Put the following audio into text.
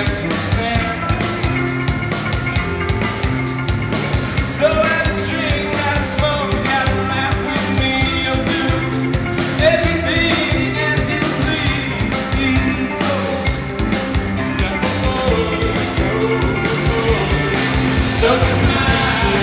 to stand. So have a drink, have a smoke, have a laugh with me. You'll do everything as you please. Oh, no, no, no. So come on.